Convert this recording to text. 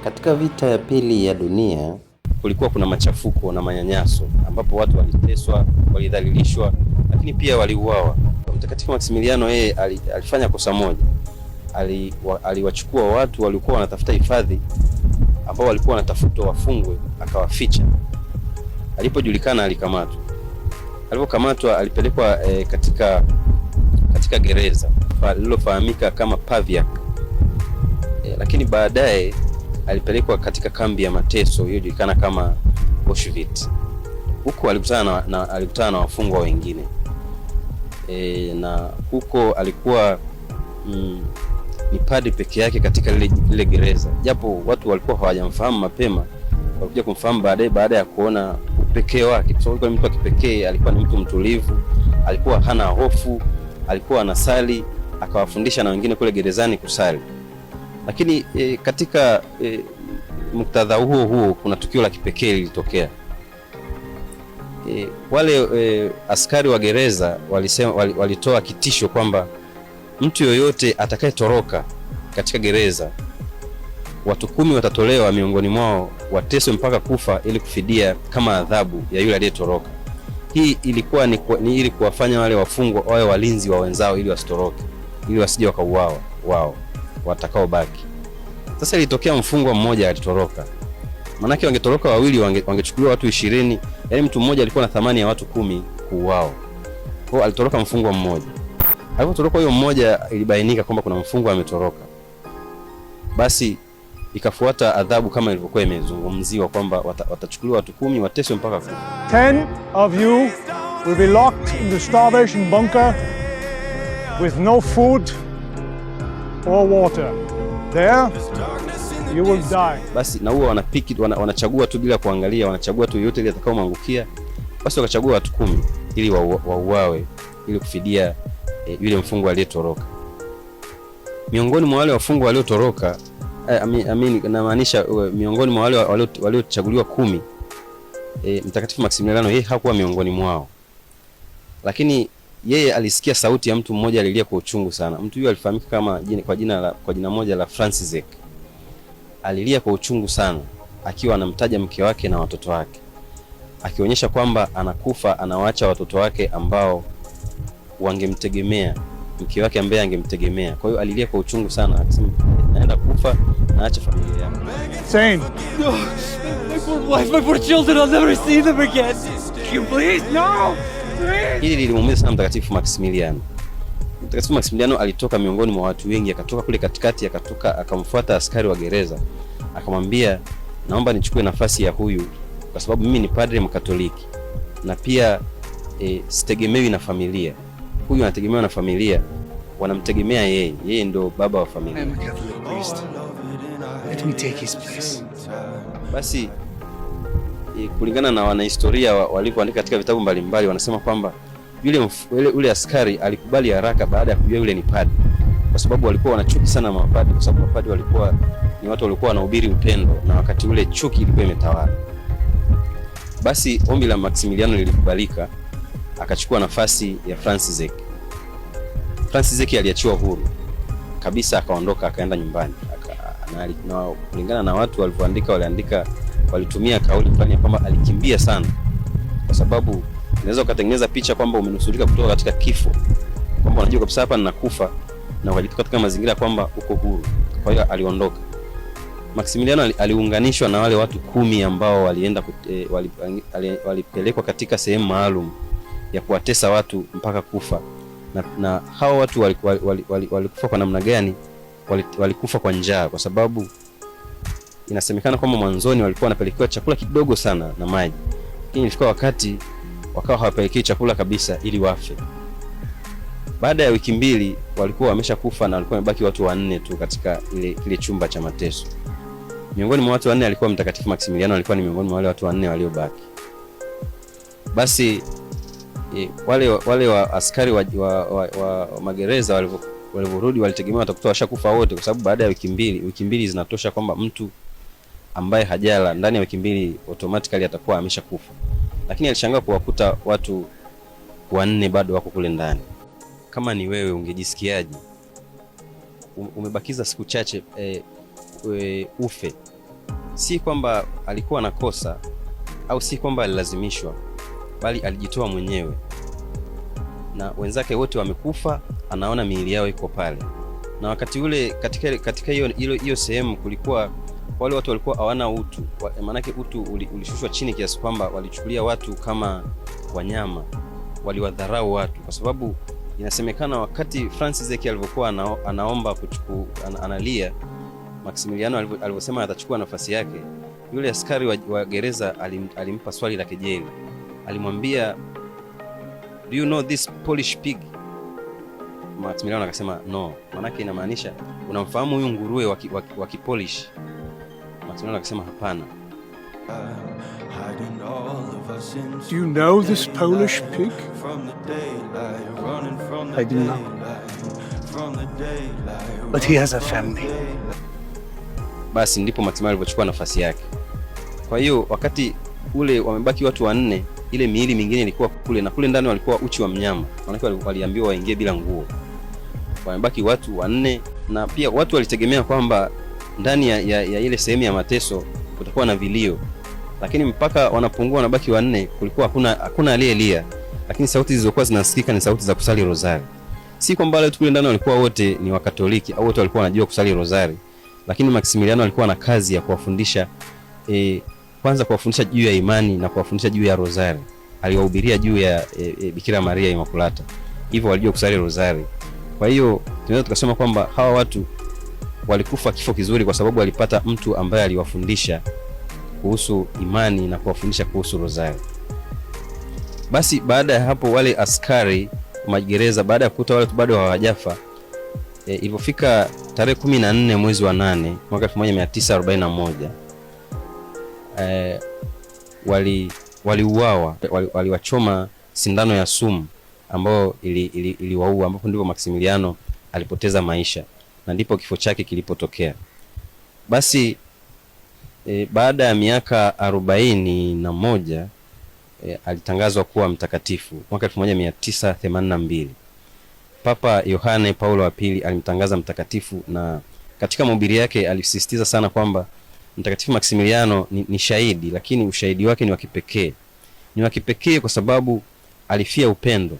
Katika vita ya pili ya dunia kulikuwa kuna machafuko na manyanyaso ambapo watu waliteswa, walidhalilishwa, lakini pia waliuawa. Mtakatifu Maximiliano yeye alifanya kosa moja. Aliwachukua watu walikuwa wanatafuta hifadhi ambao walikuwa wanatafuta wafungwe, akawaficha. Alipojulikana alikamatwa. Alipokamatwa alipelekwa katika gereza lililofahamika kama Paviak. Lakini baadaye alipelekwa katika kambi ya mateso iliyojulikana kama Auschwitz. Huko alikutana na wafungwa wengine. Na huko alikuwa ni padri peke yake katika lile gereza. Japo watu walikuwa hawajamfahamu mapema, walikuja kumfahamu baada ya kuona upekee wake. Kwa sababu mtu wa kipekee, alikuwa ni mtu mtulivu, alikuwa hana hofu, alikuwa anasali, akawafundisha na wengine kule gerezani kusali. Lakini katika muktadha huo kuna tukio la kipekee lilitokea. Wale askari wa gereza walitoa kitisho kwamba mtu yoyote atakayetoroka katika gereza, watu 10 watatolewa miongoni mwao wateswe mpaka kufa ili kufidia kama adhabu ya yule aliyetoroka. Hii ilikuwa ni ili kuwafanya wale wafungwa wawe walinzi wa wenzao ili wasitoroke, ili wasije wakauawa wao watakaobaki. Sasa ilitokea mfungwa mmoja alitoroka. Manake wangetoroka wawili wangechukuliwa watu 20, yaani mtu mmoja alikuwa na thamani ya watu 10 kuuawa. Kwa hiyo alitoroka mfungwa mmoja. Alipotoroka huyo mmoja ilibainika kwamba kuna mfungwa ametoroka. Basi ikafuata adhabu kama ilivyokuwa imezungumziwa kwamba watachukuliwa watu 10 wateswe mpaka kufa. 10 of you will be locked in the starvation bunker with no food or water. There you will die. Basi na huwa wanachagua tu bila kuangalia, wanachagua tu yote ile atakao mwangukia. Basi wakachagua watu 10 ili wauawe ili kufidia yule mfungwa aliyetoroka. Miongoni mwa wale wafungwa waliotoroka, namaanisha miongoni mwa wale waliochaguliwa 10, Mtakatifu Maximiliano yeye hakuwa miongoni mwao. Lakini yeye alisikia sauti ya mtu mmoja alilia kwa uchungu sana. Mtu huyo alifahamika kama kwa jina moja la Francisek. Alilia kwa uchungu sana akiwa anamtaja mke wake na watoto wake, akionyesha kwamba anakufa, anawaacha watoto wake ambao wangemtegemea, mke wake ambaye angemtegemea. Kwa hiyo alilia kwa uchungu sana akisema, naenda kufa, naacha familia yangu. Saint, no, my poor wife, my poor children, I'll never see them again. Can you please? No! Hili lilimuumiza sana Mtakatifu Maximiliano. Mtakatifu Maximiliano alitoka miongoni mwa watu wengi, akatoka kule katikati, akamfuata askari wa gereza, akamwambia, naomba nichukue nafasi ya huyu kwa sababu mimi ni padre Mkatoliki na pia sitegemewi na familia. Huyu anategemewa na familia, wanamtegemea yeye ndio baba wa familia. I'm a Catholic priest. Let me take his place. Basi kulingana na wanahistoria walivyoandika katika vitabu mbalimbali, wanasema kwamba yule askari alikubali haraka baada ya kujua yule ni padri, kwa sababu walikuwa wanachuki sana mapadri, kwa sababu mapadri walikuwa ni watu walikuwa wanahubiri upendo, na wakati ule chuki ilikuwa imetawala. Basi ombi la Maximiliano lilikubalika, akachukua nafasi ya Francisek. Francisek aliachiwa huru kabisa, akaondoka akaenda nyumbani. Na kulingana na watu walivyoandika, walitumia kauli fulani kwamba alikimbia sana, kwa sababu unaweza ukatengeneza picha kwamba umenusurika kutoka katika kifo, kwamba unajua kabisa hapa ninakufa, na ukajitoka katika mazingira kwamba uko huru. Kwa hiyo aliondoka. Maximiliano aliunganishwa na wale watu 10 ambao walipelekwa katika sehemu maalum ya kuwatesa watu mpaka kufa. Na hao watu walikufa kwa namna gani? Walikufa kwa njaa, kwa sababu inasemekana kwamba mwanzoni walikuwa wanapelekewa chakula kidogo sana na maji, lakini ilifika wakati wakawa hawapelekei chakula kabisa ili wafe. Baada ya wiki 2 walikuwa wameshakufa na walikuwa wamebaki watu 4 tu katika kile chumba cha mateso. Miongoni mwa watu 4 alikuwa Mtakatifu Maximiliano, alikuwa ni miongoni mwa wale watu 4 waliobaki. Basi wale wa askari wa magereza walivyorudi walitegemea watakuta washakufa wote, kwa sababu baada ya wiki 2 zinatosha kwamba mtu ambaye hajala ndani ya wiki 2 automatically atakuwa ameshakufa. Lakini alishangaa kuwakuta watu 4 bado wako kule ndani. Kama ni wewe ungejisikiaje? Umebakiza siku chache ufe, si kwamba alikuwa na kosa au si kwamba alilazimishwa, bali alijitoa mwenyewe, na wenzake wote wamekufa, anaona miili yao iko pale. Na wakati ule katika hiyo sehemu kulikuwa wale watu walikuwa hawana utu, maanake utu ulishushwa chini kiasi kwamba walichukulia watu kama wanyama, waliwadharau watu, kwa sababu inasemekana wakati Francis Eke alivyokuwa anaomba analia, Maximiliano alivyosema atachukua nafasi yake, yule askari wa gereza alimpa swali la kejeli. Alimwambia, do you know this Polish pig? Maximiliano akasema no. Maanake inamaanisha unamfahamu huyu nguruwe wa Kipolish? Maximiliano akasema hapana. Do you know this Polish pig? I do not. But he has a family. Basi ndipo Maximiliano alipochukua nafasi yake. Kwa hiyo wakati ule wamebaki watu 4, ile miili mingine ilikuwa kule, na kule ndani walikuwa uchi wa mnyama. Maana waliambiwa waingie bila nguo. Wamebaki watu 4, na pia watu walitegemea kwamba ndani ya ile sehemu ya mateso kutakuwa na vilio. Lakini mpaka wanapungua wanabaki 4, kulikuwa hakuna aliyelia. Lakini sauti zilizokuwa zinasikika ni sauti za kusali rozari. Si kwamba wale kule ndani walikuwa wote ni Wakatoliki au wote walikuwa wanajua kusali rozari. Lakini Maximiliano alikuwa na kazi ya kuwafundisha kwanza kuwafundisha juu ya imani na kuwafundisha juu ya rozari. Aliwahubiria juu ya Bikira Maria Immaculata. Hivyo walijua kusali rozari. Kwa hiyo tunaweza tukasema kwamba hawa watu walikufa kifo kizuri kwa sababu walipata mtu ambaye aliwafundisha kuhusu imani na kuwafundisha kuhusu rozari. Basi baada ya hapo wale askari magereza, baada ya kukuta wale bado hawajafa, ilipofika tarehe 14 mwezi wa 8 mwaka 1941 waliuawa, waliwachoma sindano ya sumu ambao iliwaua, ambapo ndipo Maximiliano alipoteza maisha na ndipo kifo chake kilipotokea. Basi baada ya miaka 41 alitangazwa kuwa mtakatifu mwaka 1982. Papa Yohane Paulo wa pili alimtangaza mtakatifu, na katika mahubiri yake alisisitiza sana kwamba Mtakatifu Maximiliano ni shahidi, lakini ushahidi wake ni wa kipekee. Ni wa kipekee kwa sababu alifia upendo.